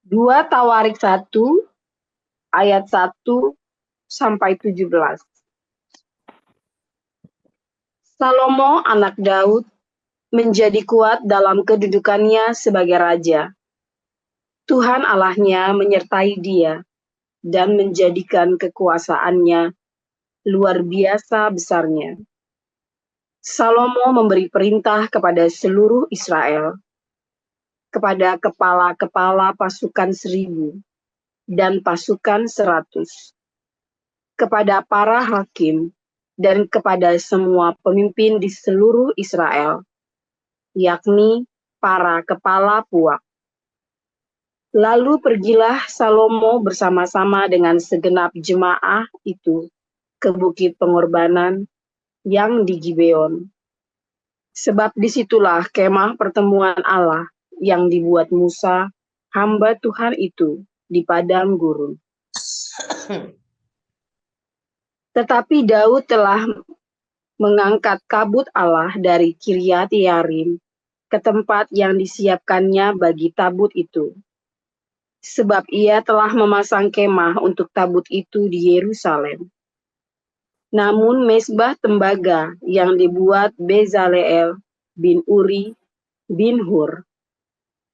2 Tawarik 1 ayat 1 sampai 17. Salomo anak Daud menjadi kuat dalam kedudukannya sebagai raja. Tuhan Allahnya menyertai dia dan menjadikan kekuasaannya luar biasa besarnya. Salomo memberi perintah kepada seluruh Israel, kepada kepala-kepala pasukan 1.000 dan pasukan 100, kepada para hakim dan kepada semua pemimpin di seluruh Israel, yakni para kepala puak. Lalu pergilah Salomo bersama-sama dengan segenap jemaah itu ke bukit pengorbanan yang di Gibeon. Sebab disitulah kemah pertemuan Allah yang dibuat Musa, hamba Tuhan itu, di padang gurun. Tetapi Daud telah mengangkat kabut Allah dari Kiryat Yearim ke tempat yang disiapkannya bagi tabut itu. Sebab ia telah memasang kemah untuk tabut itu di Yerusalem. Namun mezbah tembaga yang dibuat Bezaleel bin Uri bin Hur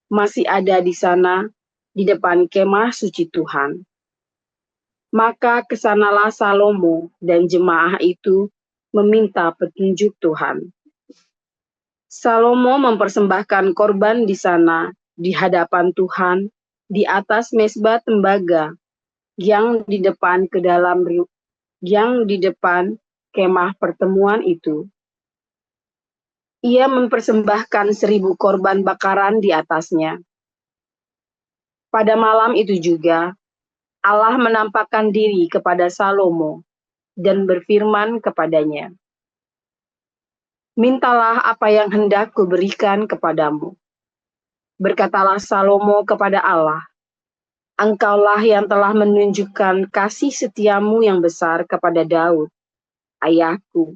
masih ada di sana di depan kemah suci Tuhan. Maka kesanalah Salomo dan jemaah itu meminta petunjuk Tuhan. Salomo mempersembahkan korban di sana di hadapan Tuhan di atas mezbah tembaga yang di depan kemah pertemuan itu. Ia mempersembahkan 1.000 korban bakaran di atasnya. Pada malam itu juga, Allah menampakkan diri kepada Salomo dan berfirman kepadanya, "Mintalah apa yang hendak kuberikan kepadamu." Berkatalah Salomo kepada Allah, "Engkaulah yang telah menunjukkan kasih setiamu yang besar kepada Daud, ayahku,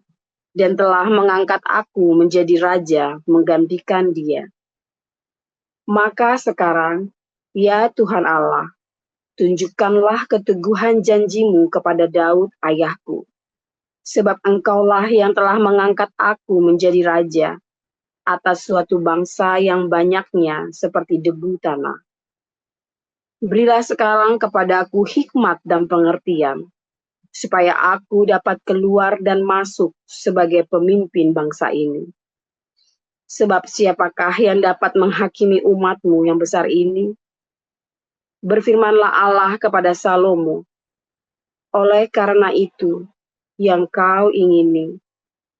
dan telah mengangkat aku menjadi raja menggantikan dia. Maka sekarang, ya Tuhan Allah, tunjukkanlah keteguhan janjimu kepada Daud ayahku, sebab engkaulah yang telah mengangkat aku menjadi raja atas suatu bangsa yang banyaknya seperti debu tanah. Berilah sekarang kepadaku hikmat dan pengertian, supaya aku dapat keluar dan masuk sebagai pemimpin bangsa ini. Sebab siapakah yang dapat menghakimi umatmu yang besar ini?" Berfirmanlah Allah kepada Salomo, "Oleh karena itu yang kau ingini,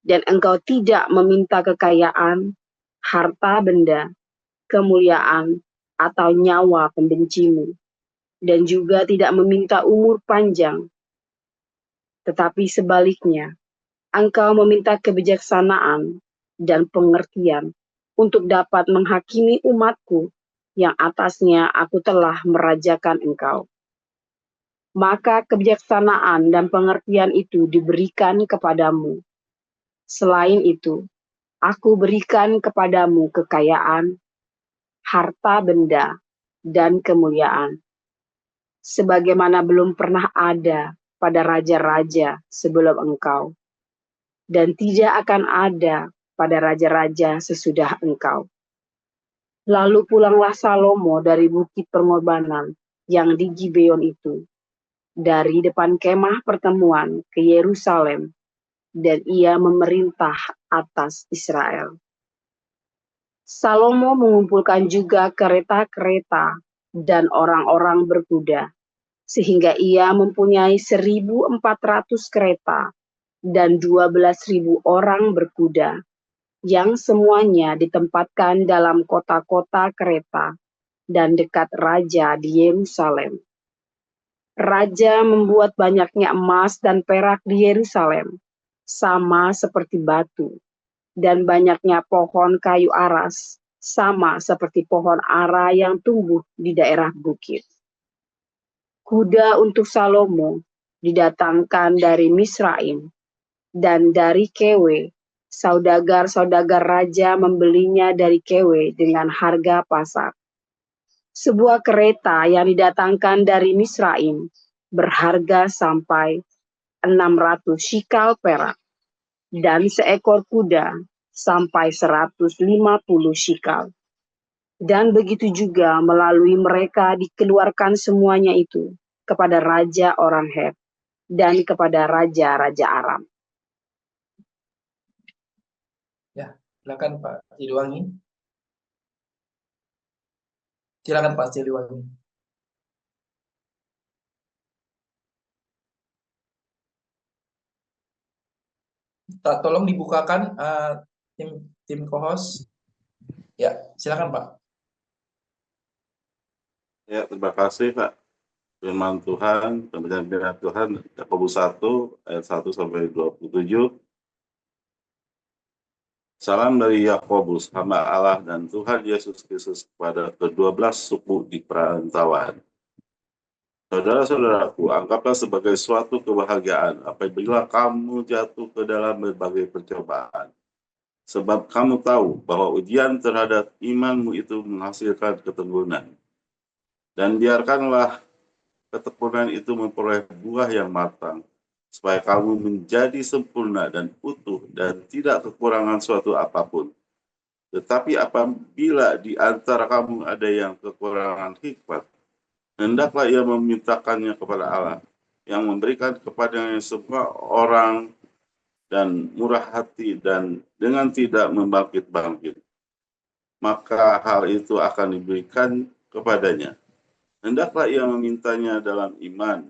dan engkau tidak meminta kekayaan, harta benda, kemuliaan, atau nyawa pembencimu, dan juga tidak meminta umur panjang. Tetapi sebaliknya, engkau meminta kebijaksanaan dan pengertian untuk dapat menghakimi umatku yang atasnya aku telah merajakan engkau. Maka kebijaksanaan dan pengertian itu diberikan kepadamu. Selain itu, aku berikan kepadamu kekayaan, harta benda, dan kemuliaan, sebagaimana belum pernah ada pada raja-raja sebelum engkau, dan tidak akan ada pada raja-raja sesudah engkau." Lalu pulanglah Salomo dari bukit pengorbanan yang di Gibeon itu, dari depan kemah pertemuan ke Yerusalem, dan ia memerintah atas Israel. Salomo mengumpulkan juga kereta-kereta dan orang-orang berkuda, sehingga ia mempunyai 1.400 kereta dan 12.000 orang berkuda, yang semuanya ditempatkan dalam kota-kota kereta dan dekat raja di Yerusalem. Raja membuat banyaknya emas dan perak di Yerusalem, sama seperti batu, dan banyaknya pohon kayu aras, sama seperti pohon ara yang tumbuh di daerah bukit. Kuda untuk Salomo didatangkan dari Misraim, dan dari Kewe, saudagar-saudagar raja membelinya dari Kewe dengan harga pasar. sebuah kereta yang didatangkan dari Misraim berharga sampai 600 shikal perak, dan seekor kuda sampai 150 shikal. Dan begitu juga melalui mereka dikeluarkan semuanya itu kepada raja orang Het dan kepada raja-raja Aram. Ya, silakan Pak Siliwangi. Silakan Pak Siliwangi. Tolong dibukakan tim co-host. Ya, silakan Pak. Ya, terima kasih Pak. Firman Tuhan, pembacaan firman Tuhan, Yakobus 1 ayat 1 sampai 27. Salam dari Yakobus, hamba Allah dan Tuhan Yesus Kristus kepada ke-12 suku di perantauan. Saudara-saudaraku, anggaplah sebagai suatu kebahagiaan apabila kamu jatuh ke dalam berbagai percobaan. Sebab kamu tahu bahwa ujian terhadap imanmu itu menghasilkan keteguhan. Dan biarkanlah ketekunan itu memperoleh buah yang matang, supaya kamu menjadi sempurna dan utuh dan tidak kekurangan suatu apapun. Tetapi apabila di antara kamu ada yang kekurangan hikmat, hendaklah ia memintakannya kepada Allah, yang memberikan kepadanya semua orang dan murah hati dan dengan tidak membangkit-bangkit. Maka hal itu akan diberikan kepadanya. Hendaklah ia memintanya dalam iman,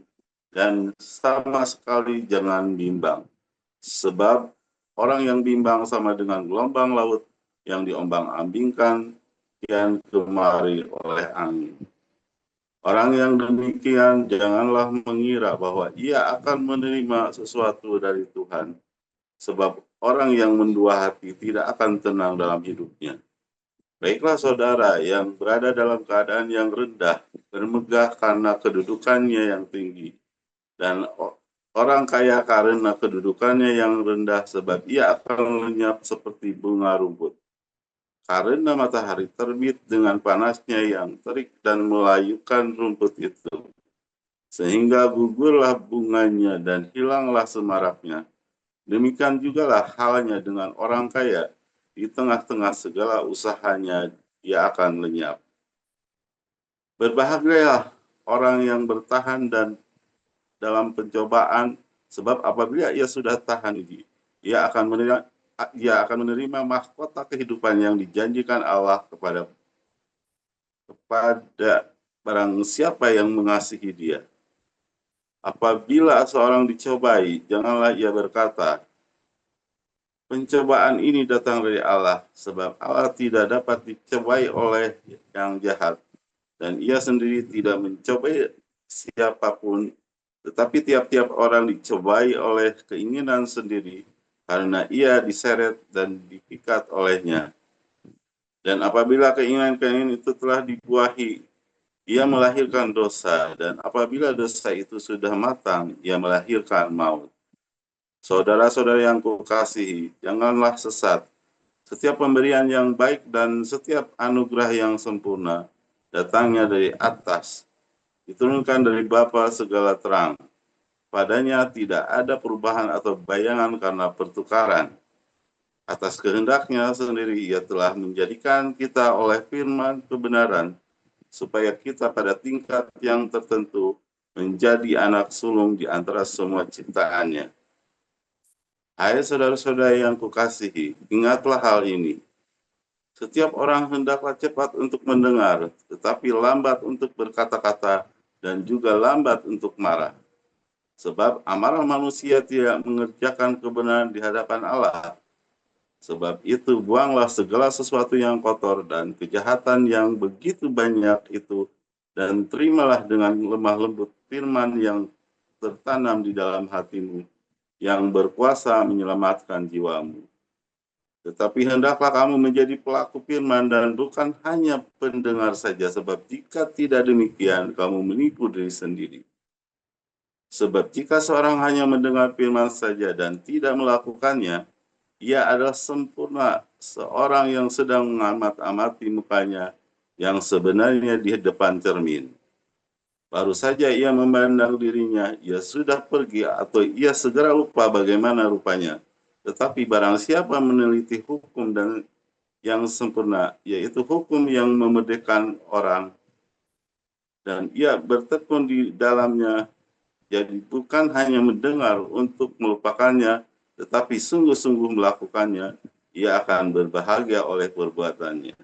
dan sama sekali jangan bimbang. Sebab orang yang bimbang sama dengan gelombang laut yang diombang-ambingkan kian kemari oleh angin. Orang yang demikian janganlah mengira bahwa ia akan menerima sesuatu dari Tuhan. Sebab orang yang mendua hati tidak akan tenang dalam hidupnya. Baiklah saudara yang berada dalam keadaan yang rendah, bermegah karena kedudukannya yang tinggi. Dan orang kaya karena kedudukannya yang rendah, sebab ia akan lenyap seperti bunga rumput. Karena matahari terbit dengan panasnya yang terik dan melayukan rumput itu. Sehingga gugurlah bunganya dan hilanglah semaraknya. Demikian jugalah halnya dengan orang kaya. Di tengah-tengah segala usahanya ia akan lenyap. Berbahagialah orang yang bertahan dan dalam pencobaan, sebab apabila ia sudah tahan uji, ia akan menerima mahkota kehidupan yang dijanjikan Allah kepada barang siapa yang mengasihi dia. Apabila seorang dicobai, janganlah ia berkata, pencobaan ini datang dari Allah, sebab Allah tidak dapat dicobai oleh yang jahat, dan ia sendiri tidak mencobai siapapun, tetapi tiap-tiap orang dicobai oleh keinginan sendiri, karena ia diseret dan dipikat olehnya. Dan apabila keinginan-keinginan itu telah dibuahi, ia melahirkan dosa, dan apabila dosa itu sudah matang, ia melahirkan maut. Saudara-saudara yang kukasihi, janganlah sesat. Setiap pemberian yang baik dan setiap anugerah yang sempurna datangnya dari atas, diturunkan dari Bapa segala terang. Padanya tidak ada perubahan atau bayangan karena pertukaran. Atas kehendaknya sendiri ia telah menjadikan kita oleh firman kebenaran, supaya kita pada tingkat yang tertentu menjadi anak sulung di antara semua ciptaannya. Hai saudara-saudara yang kukasihi, ingatlah hal ini. Setiap orang hendaklah cepat untuk mendengar, tetapi lambat untuk berkata-kata, dan juga lambat untuk marah. Sebab amarah manusia tidak mengerjakan kebenaran di hadapan Allah. Sebab itu buanglah segala sesuatu yang kotor dan kejahatan yang begitu banyak itu, dan terimalah dengan lemah lembut firman yang tertanam di dalam hatimu, yang berkuasa menyelamatkan jiwamu. Tetapi hendaklah kamu menjadi pelaku firman dan bukan hanya pendengar saja, sebab jika tidak demikian, kamu menipu diri sendiri. Sebab jika seorang hanya mendengar firman saja dan tidak melakukannya, ia adalah sempurna seorang yang sedang mengamat-amati mukanya yang sebenarnya di depan cermin. Baru saja ia memandang dirinya, ia sudah pergi atau ia segera lupa bagaimana rupanya. Tetapi barang siapa meneliti hukum dan yang sempurna, yaitu hukum yang memerdekakan orang, dan ia bertekun di dalamnya, jadi bukan hanya mendengar untuk melupakannya, tetapi sungguh-sungguh melakukannya, ia akan berbahagia oleh perbuatannya.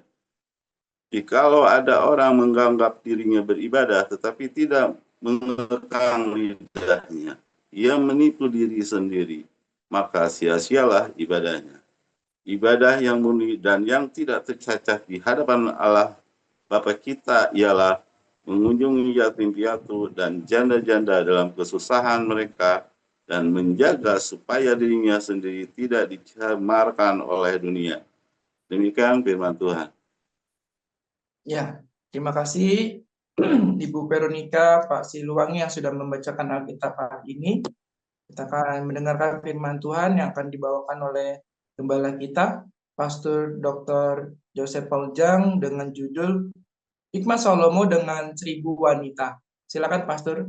Jikalau ada orang menganggap dirinya beribadah tetapi tidak mengekang lidahnya, ia menipu diri sendiri, maka sia-sialah ibadahnya. Ibadah yang murni dan yang tidak tercacat di hadapan Allah Bapa kita ialah mengunjungi yatim piatu dan janda-janda dalam kesusahan mereka dan menjaga supaya dirinya sendiri tidak dicemarkan oleh dunia. Demikian firman Tuhan. Ya, terima kasih Ibu Veronica, Pak Siliwangi yang sudah membacakan Alkitab hari ini. Kita akan mendengarkan firman Tuhan yang akan dibawakan oleh gembala kita, Pastor Dr. Joseph Pauljang dengan judul Hikmat Salomo dengan 1000 Wanita. Silakan Pastor.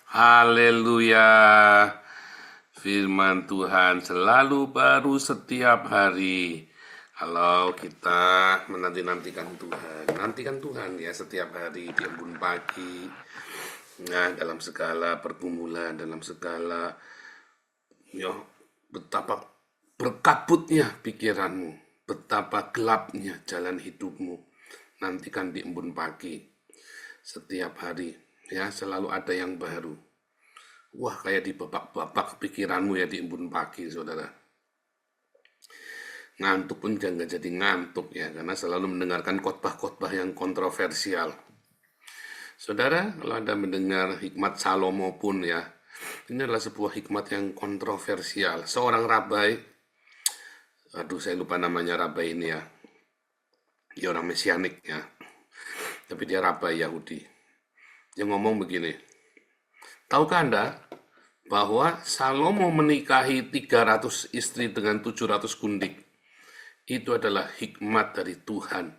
Haleluya. Firman Tuhan selalu baru setiap hari. Kalau kita menanti-nantikan Tuhan, nantikan Tuhan ya setiap hari di embun pagi. Nah, dalam segala pergumulan, dalam segala betapa berkabutnya pikiranmu, betapa gelapnya jalan hidupmu. Nantikan di embun pagi setiap hari ya, selalu ada yang baru. Wah, kayak di babak-babak pikiranmu ya di embun pagi, saudara. Ngantuk pun jangan jadi ngantuk ya, karena selalu mendengarkan khotbah-khotbah yang kontroversial. Saudara, kalau Anda mendengar hikmat Salomo pun ya, ini adalah sebuah hikmat yang kontroversial. Seorang rabai, aduh saya lupa namanya rabai ini ya, dia orang mesianik ya, tapi dia rabai Yahudi. Dia ngomong begini, tahukah Anda bahwa Salomo menikahi 300 istri dengan 700 gundik? Itu adalah hikmat dari Tuhan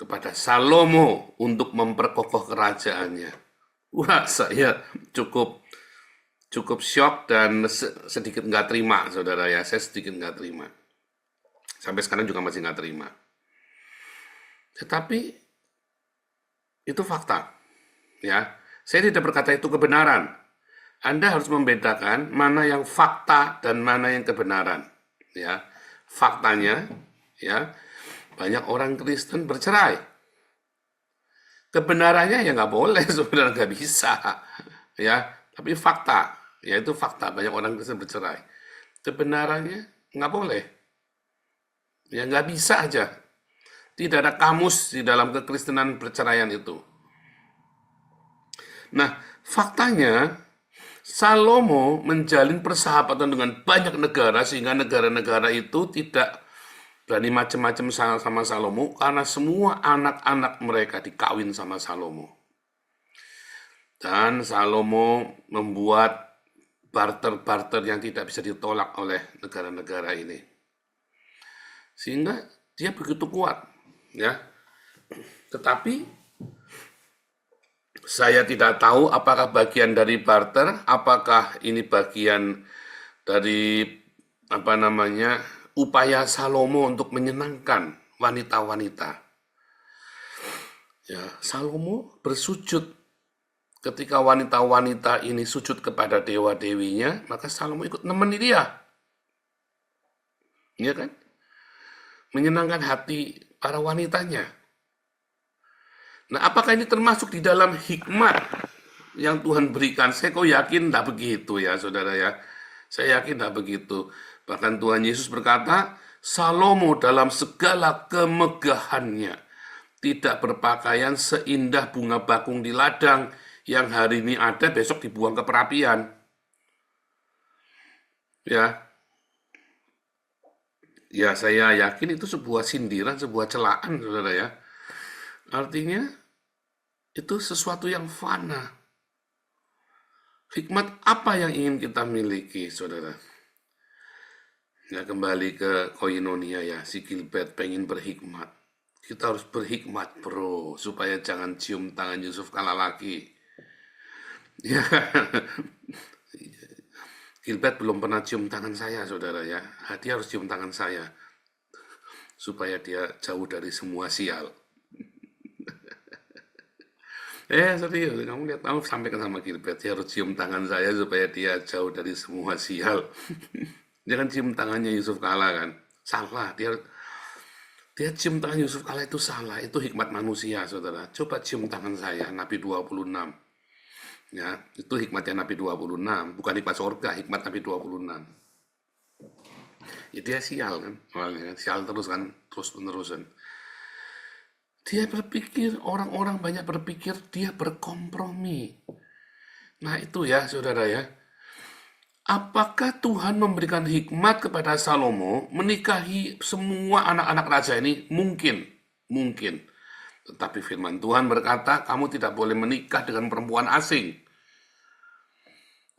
kepada Salomo untuk memperkokoh kerajaannya. Wah, saya cukup syok dan sedikit nggak terima, saudara ya. Saya sedikit nggak terima. Sampai sekarang juga masih nggak terima. Tetapi itu fakta, ya. Saya tidak berkata itu kebenaran. Anda harus membedakan mana yang fakta dan mana yang kebenaran. Ya, faktanya, ya, banyak orang Kristen bercerai. Kebenarannya ya nggak boleh, saudara, nggak bisa. Ya, tapi fakta, yaitu fakta banyak orang Kristen bercerai. Kebenarannya nggak boleh. Ya nggak bisa aja. Tidak ada kamus di dalam kekristenan perceraian itu. Nah, faktanya Salomo menjalin persahabatan dengan banyak negara sehingga negara-negara itu tidak berani macam-macam sama Salomo karena semua anak-anak mereka dikawin sama Salomo. Dan Salomo membuat barter-barter yang tidak bisa ditolak oleh negara-negara ini. Sehingga dia begitu kuat, ya. Tetapi saya tidak tahu apakah bagian dari barter, apakah ini bagian dari upaya Salomo untuk menyenangkan wanita-wanita. Ya, Salomo bersujud ketika wanita-wanita ini sujud kepada dewa-dewinya, maka Salomo ikut nemeni dia. Iya kan? Menyenangkan hati para wanitanya. Nah, apakah ini termasuk di dalam hikmat yang Tuhan berikan? Saya kok yakin tidak begitu ya, saudara ya. Saya yakin tidak begitu. Bahkan Tuhan Yesus berkata, Salomo dalam segala kemegahannya tidak berpakaian seindah bunga bakung di ladang yang hari ini ada, besok dibuang ke perapian. Ya, saya yakin itu sebuah sindiran, sebuah celaan, saudara ya. Artinya, itu sesuatu yang fana. Hikmat apa yang ingin kita miliki, saudara? Ya, kembali ke koinonia ya, si Gilbert pengen berhikmat. Kita harus berhikmat, bro, supaya jangan cium tangan Yusuf kala lagi. Ya, Gilbert belum pernah cium tangan saya, saudara ya. Dia harus cium tangan saya, supaya dia jauh dari semua sial. Serius, kamu lihat, kamu sampaikan sama Gilbert, dia harus cium tangan saya supaya dia jauh dari semua sial. Jangan cium tangannya Yusuf Kala kan, salah. Dia cium tangan Yusuf Kala itu salah, itu hikmat manusia, saudara. Coba cium tangan saya, Nabi 26. Ya, itu hikmatnya Nabi 26, bukan hikmat surga, hikmat Nabi 26. Ya dia sial kan, awalnya kan, sial terus kan, terus-menerusan. Dia berpikir, orang-orang banyak berpikir dia berkompromi. Nah itu ya saudara ya. Apakah Tuhan memberikan hikmat kepada Salomo menikahi semua anak-anak raja ini? Mungkin. Mungkin. Tetapi firman Tuhan berkata, kamu tidak boleh menikah dengan perempuan asing.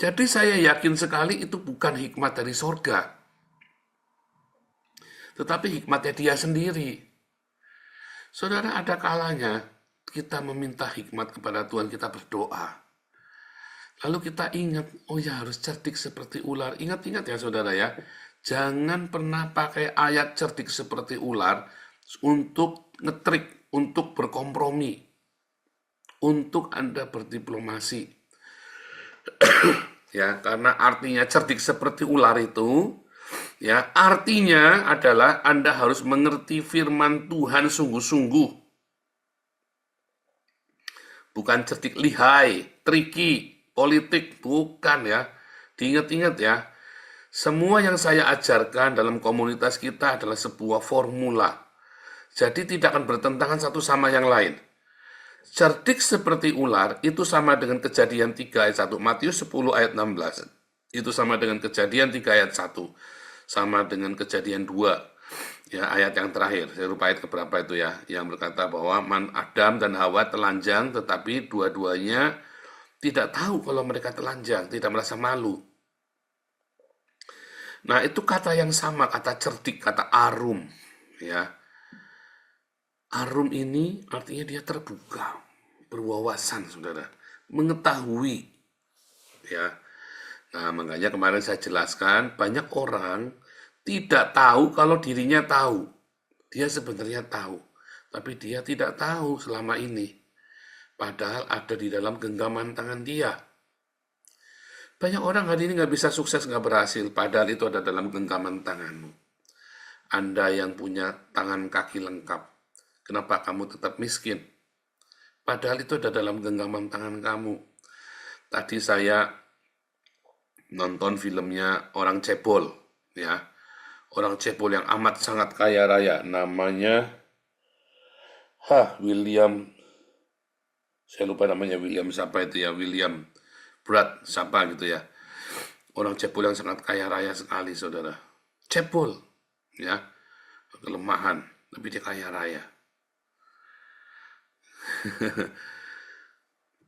Jadi saya yakin sekali itu bukan hikmat dari sorga. Tetapi hikmatnya dia sendiri. Saudara, ada kalanya kita meminta hikmat kepada Tuhan, kita berdoa. Lalu kita ingat, oh ya harus cerdik seperti ular. Ingat-ingat ya saudara ya, jangan pernah pakai ayat cerdik seperti ular untuk ngetrik, untuk berkompromi, untuk Anda berdiplomasi. Ya, karena artinya cerdik seperti ular itu, ya, artinya adalah Anda harus mengerti firman Tuhan sungguh-sungguh. Bukan cerdik lihai, triki, politik, bukan ya. Diingat-ingat ya, semua yang saya ajarkan dalam komunitas kita adalah sebuah formula. Jadi tidak akan bertentangan satu sama yang lain. Cerdik seperti ular itu sama dengan Kejadian 3 ayat 1, Matius 10 ayat 16. Itu sama dengan Kejadian 3 ayat 1. Sama dengan Kejadian 2, ya, ayat yang terakhir. Saya lupa ayat keberapa itu ya, yang berkata bahwa Adam dan Hawa telanjang, tetapi dua-duanya tidak tahu kalau mereka telanjang, tidak merasa malu. Nah, itu kata yang sama, kata cerdik, kata arum, ya. Arum ini artinya dia terbuka, berwawasan, saudara, mengetahui, ya. Nah, makanya kemarin saya jelaskan, banyak orang tidak tahu kalau dirinya tahu. Dia sebenarnya tahu, tapi dia tidak tahu selama ini. Padahal ada di dalam genggaman tangan dia. Banyak orang hari ini nggak bisa sukses, nggak berhasil, padahal itu ada dalam genggaman tanganmu. Anda yang punya tangan kaki lengkap, kenapa kamu tetap miskin? Padahal itu ada dalam genggaman tangan kamu. Tadi saya nonton filmnya orang cebol, ya, orang cebol yang amat sangat kaya raya, namanya William, saya lupa namanya, William siapa itu ya, William Brad siapa gitu ya, orang cebol yang sangat kaya raya sekali, saudara. Cebol, ya, kelemahan, tapi dia kaya raya.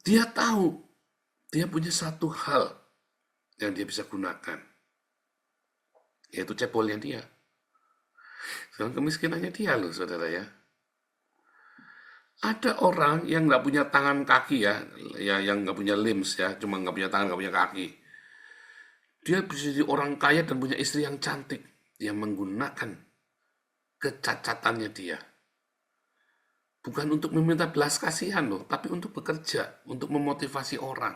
Dia tahu, dia punya satu hal yang dia bisa gunakan, yaitu cebolnya dia. Sekarang kemiskinannya dia loh, saudara ya. Ada orang yang nggak punya tangan kaki ya, yang nggak punya limbs ya, cuma nggak punya tangan, nggak punya kaki. Dia bisa jadi orang kaya dan punya istri yang cantik. Dia menggunakan kecacatannya dia. Bukan untuk meminta belas kasihan loh, tapi untuk bekerja, untuk memotivasi orang.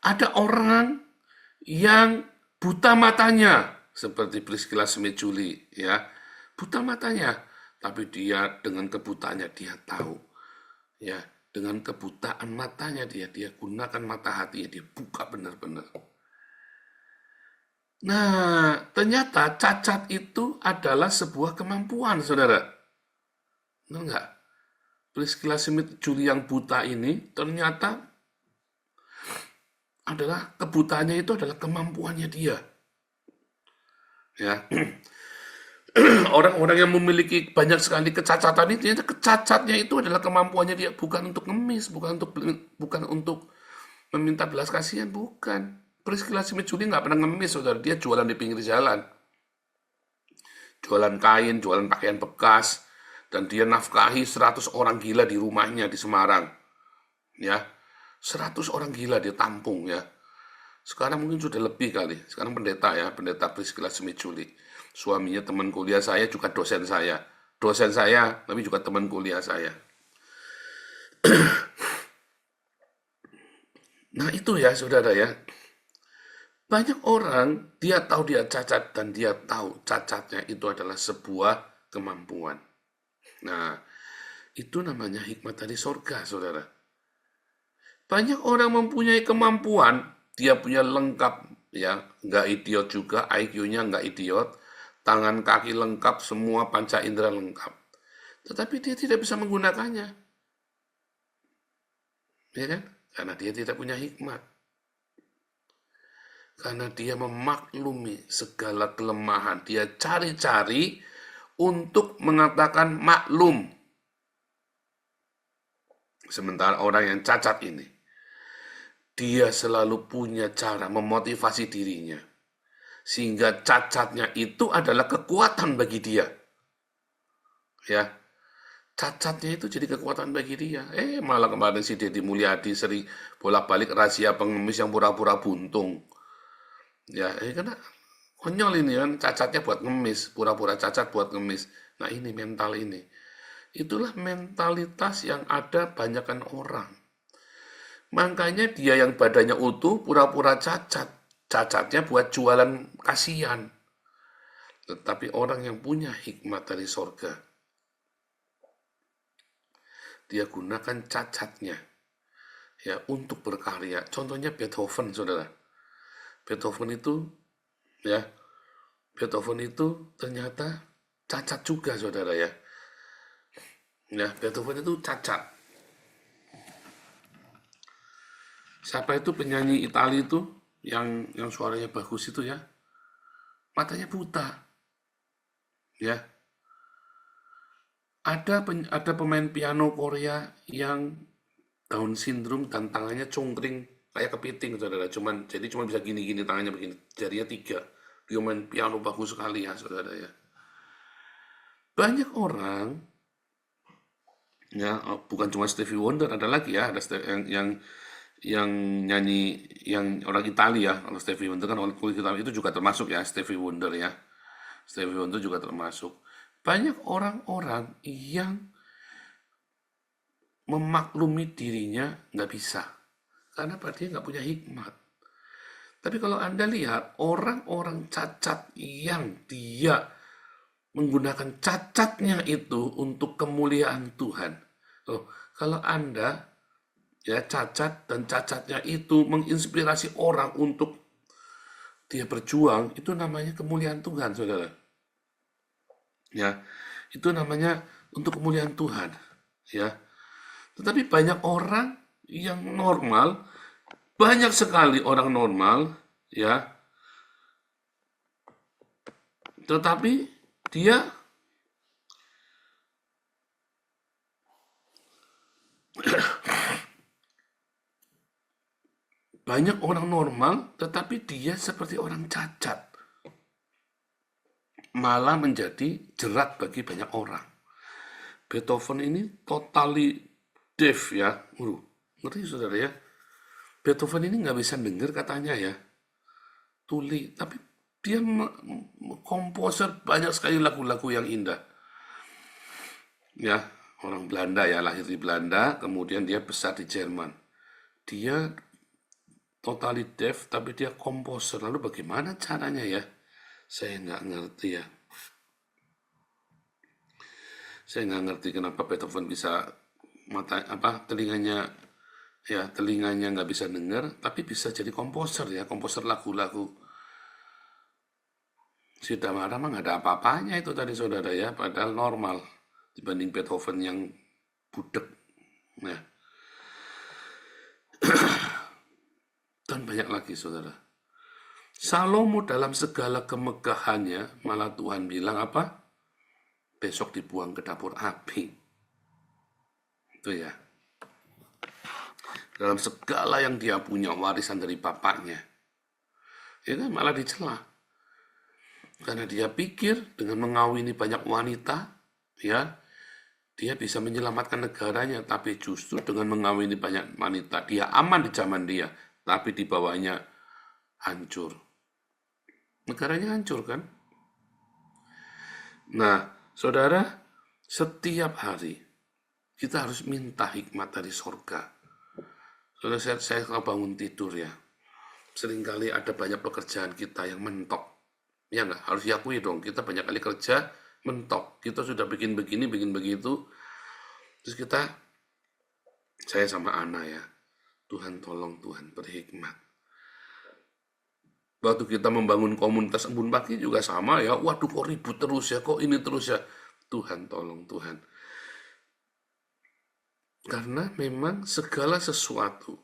Ada orang yang buta matanya, seperti Priscilla Smith Julie, ya, buta matanya, tapi dia dengan kebutaannya dia tahu, ya, dengan kebutaan matanya dia gunakan mata hatinya, dia buka benar-benar. Nah, ternyata cacat itu adalah sebuah kemampuan, saudara. Benar nggak? Priscilla Smith Julie yang buta ini ternyata adalah kebutaannya itu adalah kemampuannya dia. Ya. Orang-orang yang memiliki banyak sekali kecacatan itu, ternyata kecacatnya itu adalah kemampuannya dia, bukan untuk ngemis, bukan untuk meminta belas kasihan, bukan. Priscilla si mencuri nggak pernah ngemis, saudara. Dia jualan di pinggir jalan. Jualan kain, jualan pakaian bekas. Dan dia nafkahi 100 orang gila di rumahnya di Semarang. Ya, 100 orang gila dia tampung ya. Sekarang mungkin sudah lebih kali. Sekarang pendeta ya, pendeta Priscilla Semiculi. Suaminya teman kuliah saya, juga dosen saya. Dosen saya, tapi juga teman kuliah saya. Nah itu ya saudara ya. Banyak orang, dia tahu dia cacat dan dia tahu cacatnya itu adalah sebuah kemampuan. Nah, itu namanya hikmat dari sorga, saudara. Banyak orang mempunyai kemampuan, dia punya lengkap, ya, nggak idiot juga, IQ-nya nggak idiot, tangan kaki lengkap, semua panca indera lengkap. Tetapi dia tidak bisa menggunakannya. Ya kan? Karena dia tidak punya hikmat. Karena dia memaklumi segala kelemahan. Dia cari-cari untuk mengatakan maklum. Sementara orang yang cacat ini, dia selalu punya cara memotivasi dirinya. Sehingga cacatnya itu adalah kekuatan bagi dia. Ya, cacatnya itu jadi kekuatan bagi dia. Malah kemarin si Deddy Mulyadi sering bolak-balik rahasia pengemis yang pura-pura buntung. Ya, karena konyol ini kan, cacatnya buat ngemis, pura-pura cacat buat ngemis. Nah ini mental ini. Itulah mentalitas yang ada banyakkan orang. Makanya dia yang badannya utuh, pura-pura cacat. Cacatnya buat jualan kasihan. Tetapi orang yang punya hikmat dari sorga, dia gunakan cacatnya ya untuk berkarya. Contohnya Beethoven, saudara. Beethoven itu ternyata cacat juga, saudara ya. Ya, Beethoven itu cacat. Siapa itu penyanyi Italia itu yang suaranya bagus itu ya? Matanya buta. Ya. Ada pemain piano Korea yang Down syndrome dan tangannya cungkring kayak kepiting, saudara. Jadi cuma bisa gini-gini tangannya begini, jarinya 3. Dia main piano bagus sekali ya, saudara ya. Banyak orang ya, bukan cuma Stevie Wonder, ada lagi ya, ada yang nyanyi yang orang Italia. Kalau Stevie Wonder kan orang kulit hitam, itu juga termasuk ya, Stevie Wonder ya. Stevie Wonder juga termasuk. Banyak orang-orang yang memaklumi dirinya nggak bisa. Karena dia nggak punya hikmat. Tapi kalau Anda lihat orang-orang cacat yang dia menggunakan cacatnya itu untuk kemuliaan Tuhan. Kalau Anda ya cacat dan cacatnya itu menginspirasi orang untuk dia berjuang, itu namanya kemuliaan Tuhan, saudara. Ya, itu namanya untuk kemuliaan Tuhan. Ya, tetapi banyak orang yang normal, banyak sekali orang normal, ya, tetapi dia banyak orang normal, tetapi dia seperti orang cacat. Malah menjadi jerat bagi banyak orang. Beethoven ini totally deaf ya. Ngerti saudara ya? Beethoven ini nggak bisa dengar katanya ya. Tuli, tapi dia komposer banyak sekali lagu-lagu yang indah. Ya, orang Belanda ya, lahir di Belanda, kemudian dia besar di Jerman. Dia totally deaf, tapi dia komposer. Lalu bagaimana caranya ya? Saya nggak ngerti ya. Saya nggak ngerti kenapa Beethoven bisa telinganya nggak bisa dengar, tapi bisa jadi komposer ya, komposer lagu-lagu. Si Damara mah nggak ada apa-apanya itu tadi saudara ya, padahal normal dibanding Beethoven yang budek. Ya. Dan banyak lagi saudara. Salomo dalam segala kemegahannya, malah Tuhan bilang apa? Besok dibuang ke dapur api. Itu ya. dalam segala yang dia punya, warisan dari bapaknya. Ya kan, malah dicela. Karena dia pikir dengan mengawini banyak wanita, ya, dia bisa menyelamatkan negaranya, tapi justru dengan mengawini banyak wanita, dia aman di zaman dia, tapi di bawahnya hancur. Negaranya hancur kan? Nah, saudara, setiap hari kita harus minta hikmat dari sorga. Saudara, saya kalau bangun tidur ya, seringkali ada banyak pekerjaan kita yang mentok. Ya enggak, harus diakui dong, kita banyak kali kerja, mentok. Kita sudah bikin begini, bikin begitu. Terus saya sama Ana ya, Tuhan tolong Tuhan berhikmat. Waktu kita membangun komunitas embun pagi juga sama ya, waduh kok ribut terus ya, kok ini terus ya. Tuhan tolong Tuhan. Karena memang segala sesuatu,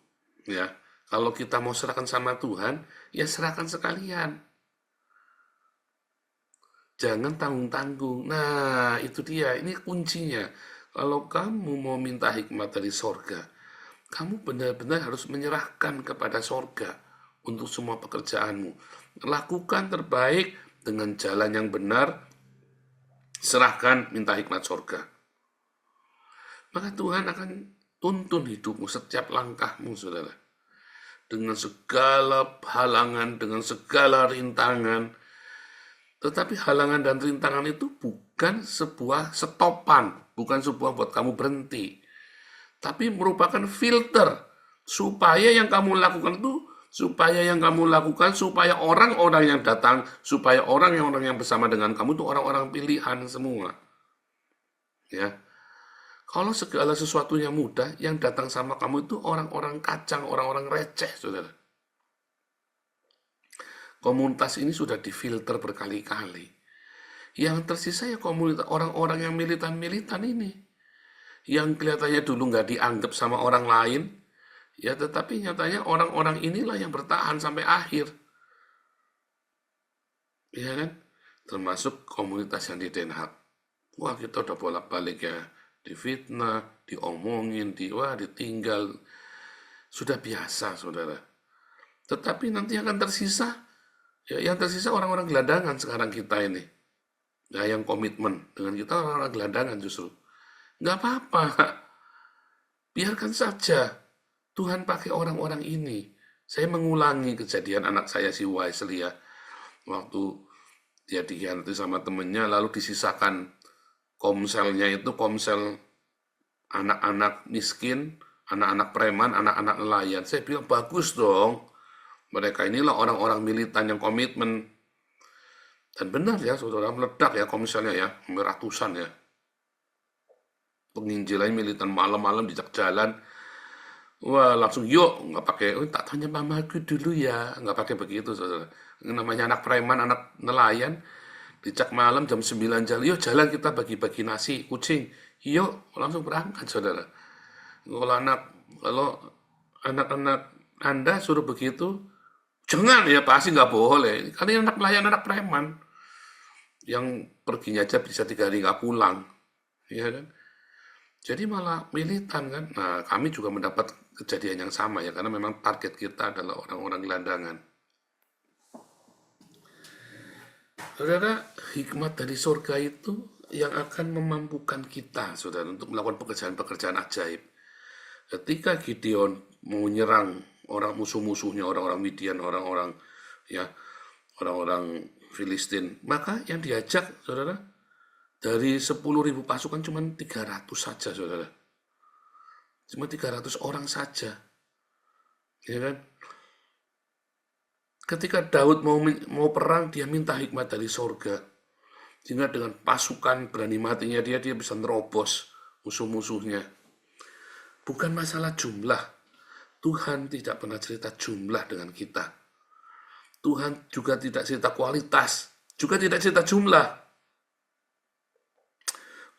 ya, kalau kita mau serahkan sama Tuhan, ya serahkan sekalian. Jangan tanggung-tanggung. Nah, itu dia. Ini kuncinya. Kalau kamu mau minta hikmat dari sorga, kamu benar-benar harus menyerahkan kepada sorga untuk semua pekerjaanmu. Lakukan terbaik dengan jalan yang benar. Serahkan, minta hikmat sorga. Maka Tuhan akan tuntun hidupmu setiap langkahmu, saudara. Dengan segala halangan, dengan segala rintangan. Tetapi halangan dan rintangan itu bukan sebuah stopan, bukan sebuah buat kamu berhenti. Tapi merupakan filter supaya yang kamu lakukan itu, supaya orang-orang yang datang, supaya orang-orang yang bersama dengan kamu itu orang-orang pilihan semua. Ya. Kalau segala sesuatunya mudah, yang datang sama kamu itu orang-orang kacang, orang-orang receh, saudara. Komunitas ini sudah difilter berkali-kali. Yang tersisa ya komunitas orang-orang yang militan-militan ini. Yang kelihatannya dulu nggak dianggap sama orang lain, ya tetapi nyatanya orang-orang inilah yang bertahan sampai akhir. Ya kan? Termasuk komunitas yang di Den Haag. Wah, kita udah bolak-balik ya. Difitnah, diomongin, ditinggal. Sudah biasa, saudara. Tetapi nanti akan tersisa, ya, yang tersisa orang-orang gelandangan sekarang kita ini. Nah, yang komitmen dengan kita orang-orang gelandangan justru. Nggak apa-apa. Biarkan saja. Tuhan pakai orang-orang ini. Saya mengulangi kejadian anak saya si Wesley ya. Waktu dia dihianati sama temennya, lalu disisakan komselnya itu komsel anak-anak miskin, anak-anak preman, anak-anak nelayan. Saya bilang bagus dong. Mereka inilah orang-orang militan yang komitmen. Dan benar ya, saudara, meledak ya komisalnya ya, ratusan ya. Penginjilan militan malam-malam di jalan. Wah, langsung yuk, nggak pakai, tak tanya mamaku dulu ya. Nggak pakai begitu, saudara. Namanya anak preman, anak nelayan. Dicak malam jam 9 jalan, yuk jalan kita bagi-bagi nasi, kucing. Yuk, langsung berangkat, saudara. Kalau anak-anak Anda suruh begitu, jangan ya, pasti nggak boleh. Karena anak nelayan, anak preman. Yang perginya aja bisa 3 hari nggak pulang. Ya kan? Jadi malah militan kan. Nah, kami juga mendapat kejadian yang sama ya. Karena memang target kita adalah orang-orang gelandangan. Saudara, hikmat dari surga itu yang akan memampukan kita, saudara, untuk melakukan pekerjaan-pekerjaan ajaib. Ketika Gideon mau menyerang orang musuh-musuhnya, orang-orang Midian, orang-orang Filistin, maka yang diajak, saudara, dari 10.000 pasukan cuma 300 saja, saudara. Cuma 300 orang saja. Ya kan? Ketika Daud mau perang, dia minta hikmat dari sorga. Sehingga dengan pasukan berani matinya dia bisa nerobos musuh-musuhnya. Bukan masalah jumlah. Tuhan tidak pernah cerita jumlah dengan kita. Tuhan juga tidak cerita kualitas. Juga tidak cerita jumlah.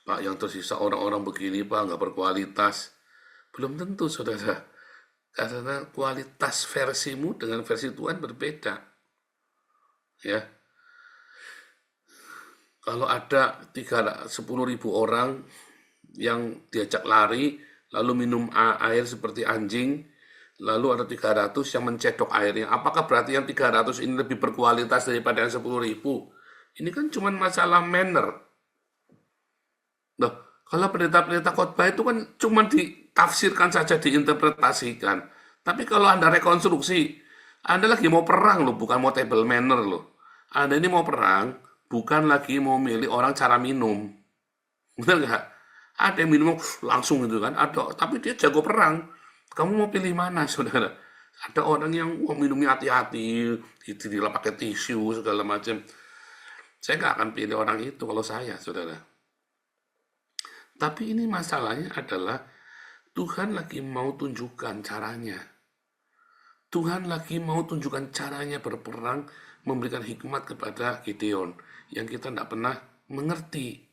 Pak, yang tersisa orang-orang begini, Pak, nggak berkualitas. Belum tentu, saudara. Karena kualitas versimu dengan versi Tuhan berbeda. Ya. Kalau ada 10.000 orang yang diajak lari, lalu minum air seperti anjing, lalu ada 300 yang mencedok airnya. Apakah berarti yang 300 ini lebih berkualitas daripada yang 10.000? Ini kan cuma masalah manner. Loh, kalau pendeta-pendeta khotbah itu kan cuma ditafsirkan saja, diinterpretasikan. Tapi kalau Anda rekonstruksi, Anda lagi mau perang loh, bukan mau table manner loh. Anda ini mau perang, bukan lagi mau milih orang cara minum. Benar nggak? Ada yang minum langsung gitu kan, ada. Tapi dia jago perang. Kamu mau pilih mana, saudara? Ada orang yang minumnya hati-hati, tidak pakai tisu, segala macam. Saya nggak akan pilih orang itu kalau saya, saudara. Tapi ini masalahnya adalah Tuhan lagi mau tunjukkan caranya. Tuhan lagi mau tunjukkan caranya berperang, memberikan hikmat kepada Gideon yang kita tidak pernah mengerti.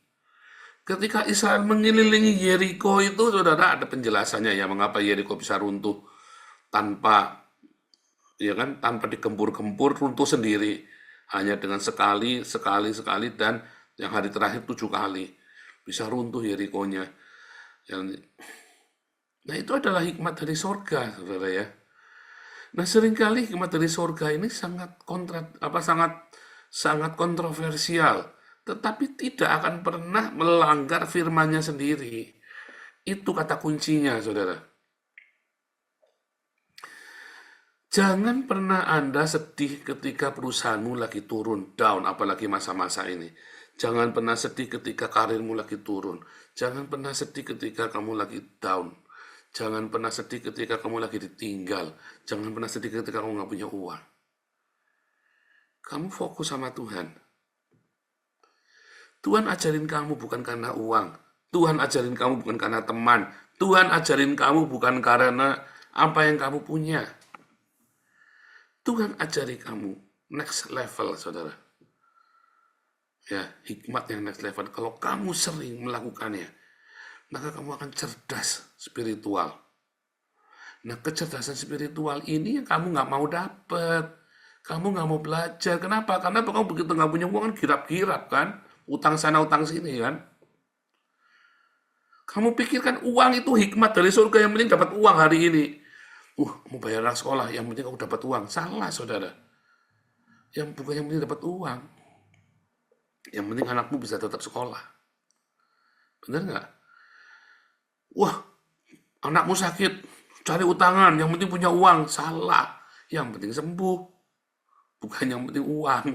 Ketika Israel mengelilingi Yeriko itu, saudara, ada penjelasannya ya mengapa Yeriko bisa runtuh tanpa digempur-gempur, runtuh sendiri hanya dengan sekali dan yang hari terakhir 7 kali bisa runtuh Yerikonya. Nah, itu adalah hikmat dari sorga, saudara ya. Nah, seringkali hikmat dari sorga ini sangat kontroversial, tetapi tidak akan pernah melanggar firman-Nya sendiri. Itu kata kuncinya, saudara. Jangan pernah Anda sedih ketika perusahaanmu lagi turun, down, apalagi masa-masa ini. Jangan pernah sedih ketika karirmu lagi turun. Jangan pernah sedih ketika kamu lagi down. Jangan pernah sedih ketika kamu lagi ditinggal. Jangan pernah sedih ketika kamu nggak punya uang. Kamu fokus sama Tuhan. Tuhan ajarin kamu bukan karena uang. Tuhan ajarin kamu bukan karena teman. Tuhan ajarin kamu bukan karena apa yang kamu punya. Tuhan ajari kamu next level, saudara. Ya, hikmat yang next level. Kalau kamu sering melakukannya, maka kamu akan cerdas spiritual. Nah, kecerdasan spiritual ini yang kamu nggak mau dapet. Kamu nggak mau belajar. Kenapa? Karena kamu begitu nggak punya uang kan girap-girap kan. Utang sana, utang sini kan. Kamu pikirkan uang itu hikmat dari surga, yang penting dapat uang hari ini. Mau bayar anak sekolah, yang penting kamu dapat uang. Salah, saudara. Yang penting dapat uang. Yang penting anakmu bisa tetap sekolah. Benar nggak? Anakmu sakit, cari utangan, yang penting punya uang. Salah. Yang penting sembuh. Bukan yang penting uang.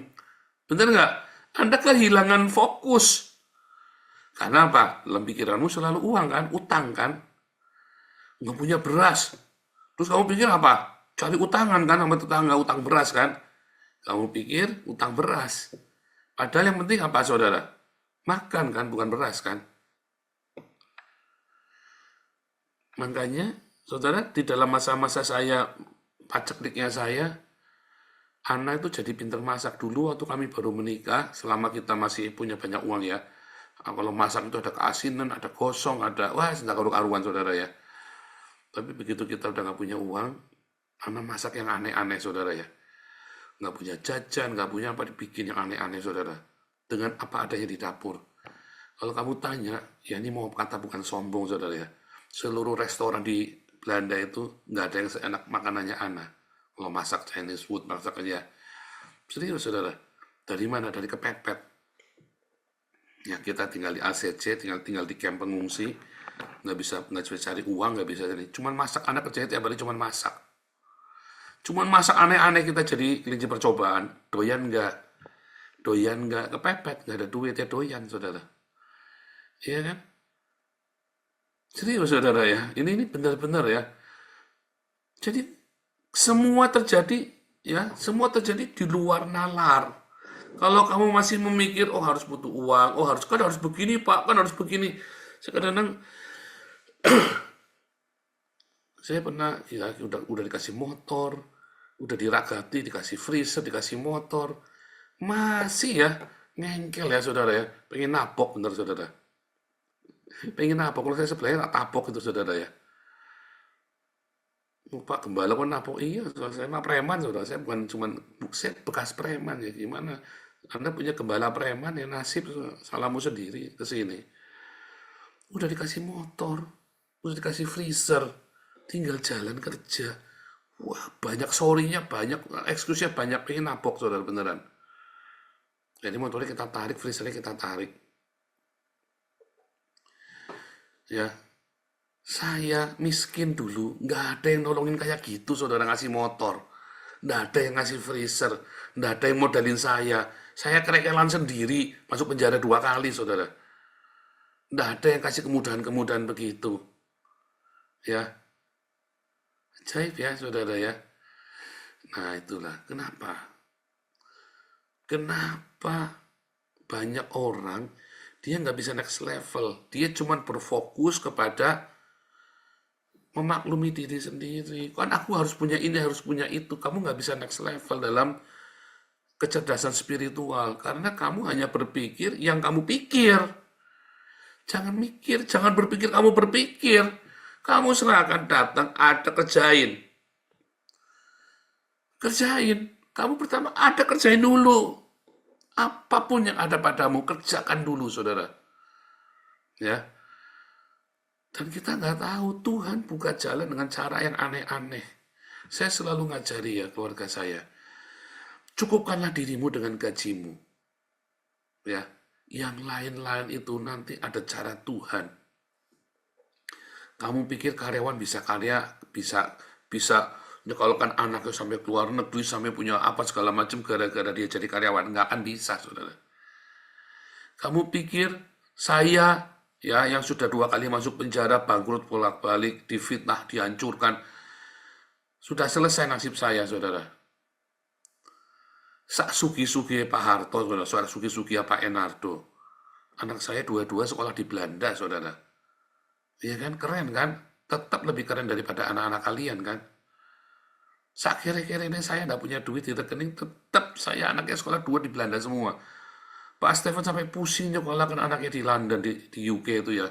Benar nggak? Anda kehilangan fokus. Karena apa? Dalam pikiranmu selalu uang kan, utang kan. Nggak punya beras. Terus kamu pikir apa? Cari utangan kan sama tetangga, utang beras kan. Kamu pikir utang beras. Padahal yang penting apa, saudara? Makan kan, bukan beras kan. Makanya, saudara, di dalam masa-masa saya, pacekliknya saya, Ana itu jadi pinter masak dulu waktu kami baru menikah, selama kita masih punya banyak uang ya. Kalau masak itu ada keasinan, ada gosong, ada, tidak karu-karuan, saudara ya. Tapi begitu kita udah nggak punya uang, Ana masak yang aneh-aneh, saudara ya. Nggak punya jajan, nggak punya apa, dibikin yang aneh-aneh, saudara. Dengan apa adanya di dapur. Kalau kamu tanya, ya ini mau kata bukan sombong, saudara ya. Seluruh restoran di Belanda itu nggak ada yang seenak makanannya Ana. Kalau masak Chinese food, masak aja. Serius, saudara. Dari mana? Dari kepepet. Ya, kita tinggal di ACC, tinggal di camp pengungsi. Nggak bisa cari uang, nggak bisa cari. Cuman masak, Ana kerjanya tiap hari cuman masak. Cuman masak aneh-aneh kita jadi kelinci percobaan. Doyan nggak, kepepet, nggak ada duit ya doyan, saudara. Iya kan? Serius, saudara ya. Ini benar-benar ya. Jadi semua terjadi di luar nalar. Kalau kamu masih memikir, harus butuh uang, harus begini Pak, kan harus begini. Kadang-kadang saya pernah udah dikasih motor, udah diragati, dikasih freezer, dikasih motor, masih ya ngengkel ya, saudara ya. Pengen napok, bener, saudara. Pengen napok. Kalau saya sebelahnya tak tapok itu, saudara ya. Pak Gembala kok napok? Iya, saya mah preman, saudara. Saya bukan saya bekas preman ya. Gimana? Anda punya gembala preman ya, nasib salahmu sendiri ke sini. Udah dikasih motor, udah dikasih freezer, tinggal jalan kerja. Wah, banyak sorry-nya, banyak excuse-nya, banyak, pengen nabok saudara beneran. Jadi motornya kita tarik, freezer-nya kita tarik. Ya, saya miskin dulu, nggak ada yang nolongin kayak gitu saudara, ngasih motor. Nggak ada yang ngasih freezer, nggak ada yang modalin saya. Saya kerekelan sendiri, masuk penjara 2 kali saudara. Nggak ada yang kasih kemudahan-kemudahan begitu. Ya, ajaib ya saudara ya. Nah itulah kenapa. Kenapa banyak orang dia nggak bisa next level. Dia cuma berfokus kepada memaklumi diri sendiri. Kan aku harus punya ini, harus punya itu. Kamu nggak bisa next level dalam kecerdasan spiritual. Karena kamu hanya berpikir yang kamu pikir. Jangan mikir, jangan berpikir kamu berpikir. Kamu serahkan datang, ada kerjain. Kerjain. Kamu pertama ada kerjain dulu. Apapun yang ada padamu, kerjakan dulu, saudara. Ya. Dan kita nggak tahu, Tuhan buka jalan dengan cara yang aneh-aneh. Saya selalu ngajari ya keluarga saya. Cukupkanlah dirimu dengan gajimu. Ya. Yang lain-lain itu nanti ada cara Tuhan. Kamu pikir karyawan bisa nyekolahkan anaknya sampai keluar negeri, sampai punya apa segala macam gara-gara dia jadi karyawan. Nggak akan bisa, saudara. Kamu pikir saya ya yang sudah 2 kali masuk penjara, bangkrut bolak-balik, difitnah, dihancurkan, sudah selesai nasib saya, saudara. Sak sugi-sugi Pak Harto, saudara, sak sugi-sugi Pak Enardo. Anak saya dua-dua sekolah di Belanda, saudara. Iya kan, keren kan? Tetap lebih keren daripada anak-anak kalian kan? Sak kira-kira ini saya nggak punya duit di rekening, tetap saya anaknya sekolah 2 di Belanda semua. Pak Stefan sampai pusing nyekolahkan anaknya di London, di UK itu ya.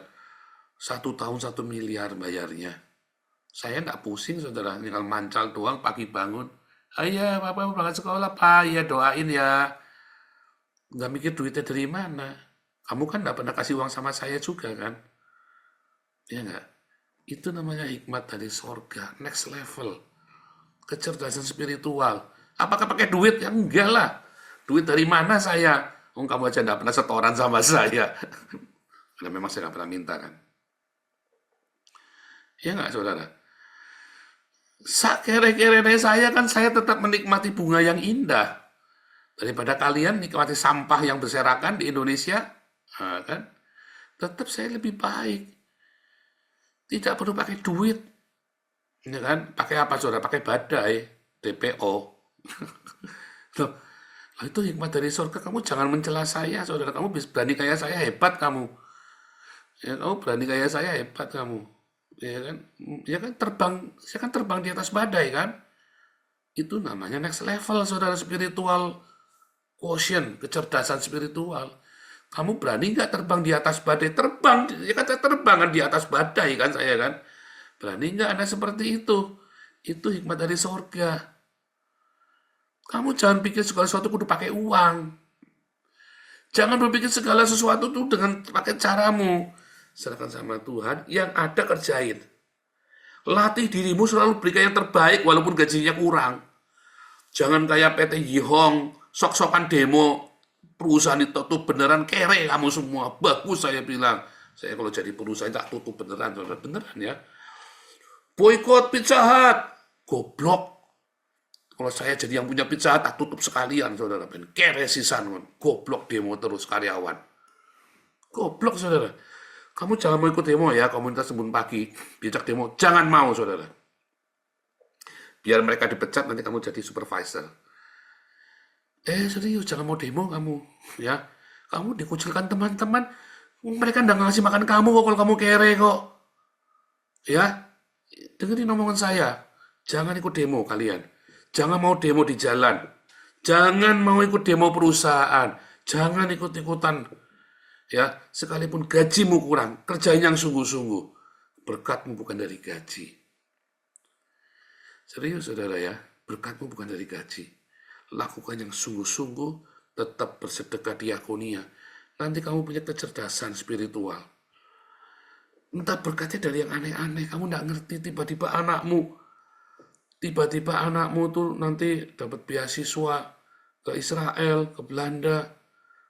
1 tahun 1 miliar bayarnya. Saya nggak pusing, saudara. Tinggal mancal doang, pagi bangun. Ayah, Papa mau berangkat sekolah, Pak. Ya doain ya. Nggak mikir duitnya dari mana. Kamu kan nggak pernah kasih uang sama saya juga kan? Ya nggak? Itu namanya hikmat dari sorga. Next level. Kecerdasan spiritual. Apakah pakai duit? Ya enggak lah. Duit dari mana saya? Kamu aja nggak pernah setoran sama saya. Karena memang saya nggak pernah minta kan. Ya nggak saudara? Sakere-kere saya kan saya tetap menikmati bunga yang indah. Daripada kalian nikmati sampah yang berserakan di Indonesia. Nah, kan? Tetap saya lebih baik. Tidak perlu pakai duit. Ya kan? Pakai apa saudara? Pakai badai. DPO. Loh, itu hikmat dari surga. Kamu jangan mencela saya, saudara. Kamu berani kayak saya, hebat kamu. Ya, kamu berani kayak saya, hebat kamu. Ya kan saya kan terbang di atas badai kan. Itu namanya next level, saudara, spiritual quotient, kecerdasan spiritual. Kamu berani nggak terbang di atas badai? Terbang, ya kan saya terbang kan di atas badai kan saya kan. Berani nggak Anda seperti itu? Itu hikmat dari surga. Kamu jangan pikir segala sesuatu kudu pakai uang. Jangan berpikir segala sesuatu itu dengan pakai caramu. Serahkan sama Tuhan, yang ada kerjain. Latih dirimu selalu berikan yang terbaik walaupun gajinya kurang. Jangan kayak PT Yihong, sok-sokan demo, perusahaan itu tutup beneran, kere kamu semua. Bagus saya bilang. Saya kalau jadi perusahaan tak tutup beneran, saudara. Beneran ya. Boykot Pizza Hut. Goblok. Kalau saya jadi yang punya Pizza Hut, tak tutup sekalian, saudara. Kere sisan, goblok demo terus karyawan. Goblok, saudara. Kamu jangan mau ikut demo ya, komunitas Embun Pagi. Diajak demo, jangan mau, saudara. Biar mereka dipecat, nanti kamu jadi supervisor. Serius, jangan mau demo kamu. Ya, kamu dikucilkan teman-teman. Mereka nggak ngasih makan kamu kok kalau kamu kere kok. Ya, dengerin omongan saya. Jangan ikut demo kalian. Jangan mau demo di jalan. Jangan mau ikut demo perusahaan. Jangan ikut-ikutan. Ya, sekalipun gajimu kurang, kerjain yang sungguh-sungguh. Berkatmu bukan dari gaji. Serius, saudara ya, berkatmu bukan dari gaji. Lakukan yang sungguh-sungguh, tetap bersedekah diakonia. Nanti kamu punya kecerdasan spiritual. Entah berkatnya dari yang aneh-aneh, kamu nggak ngerti tiba-tiba anakmu tiba-tiba anakmu tuh nanti dapat beasiswa ke Israel, ke Belanda.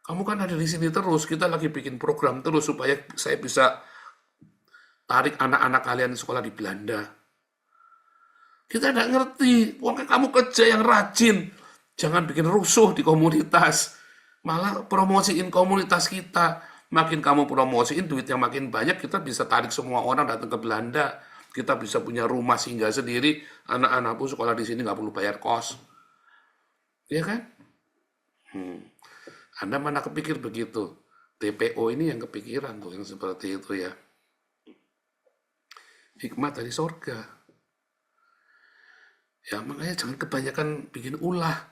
Kamu kan ada di sini terus, kita lagi bikin program terus supaya saya bisa tarik anak-anak kalian sekolah di Belanda. Kita tidak ngerti, pokoknya kamu kerja yang rajin, jangan bikin rusuh di komunitas, malah promosiin komunitas kita. Makin kamu promosiin, duit yang makin banyak, kita bisa tarik semua orang datang ke Belanda. Kita bisa punya rumah singgah sendiri, anak-anakku sekolah di sini nggak perlu bayar kos. Iya kan? Anda mana kepikir begitu? TPO ini yang kepikiran tuh, yang seperti itu ya. Hikmat dari sorga. Ya makanya jangan kebanyakan bikin ulah.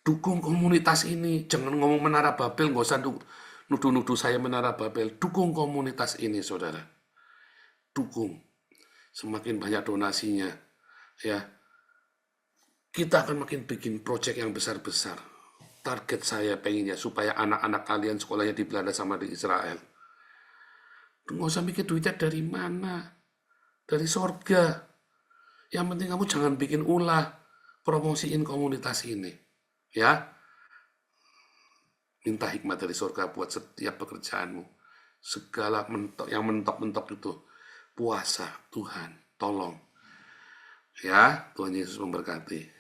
Dukung komunitas ini. Jangan ngomong Menara Babel, nggak usah nuduh-nuduh saya Menara Babel. Dukung komunitas ini, saudara. Dukung. Semakin banyak donasinya, ya kita akan makin bikin proyek yang besar-besar. Target saya pengennya supaya anak-anak kalian sekolahnya di Belanda sama di Israel. Nggak usah mikir duitnya dari mana. Dari sorga. Yang penting kamu jangan bikin ulah. Promosiin komunitas ini. Ya. Minta hikmat dari sorga buat setiap pekerjaanmu. Segala yang mentok-mentok itu. Puasa, Tuhan, tolong. Ya, Tuhan Yesus memberkati.